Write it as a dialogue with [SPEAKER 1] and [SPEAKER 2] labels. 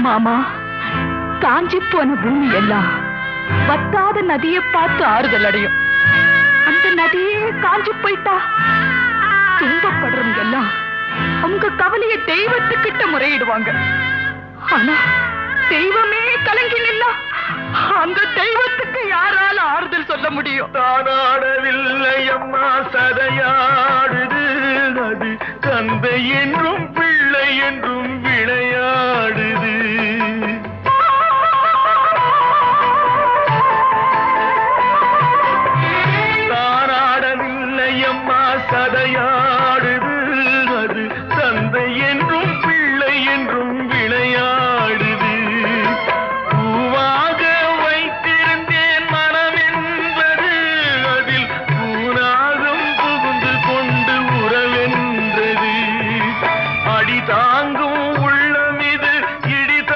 [SPEAKER 1] மாமா, காஞ்சி போன பூமி எல்லாம் வத்தாத நதியை பார்த்து ஆறுதல் அடையும். அந்த நதியே காஞ்சி போயிட்டா துன்பப்படுறவங்க எல்லாம் அவங்க கவலைய தெய்வத்துக்கிட்ட முறையிடுவாங்க. ஆனா தெய்வமே கலங்கி நின்னா அந்த தெய்வத்துக்கு யாரால ஆறுதல் சொல்ல முடியும்?
[SPEAKER 2] தானாடவில்லை அம்மா, சதையாடுது நதி, தந்தை என்றும் பிள்ளை என்றும் விளையாடுது.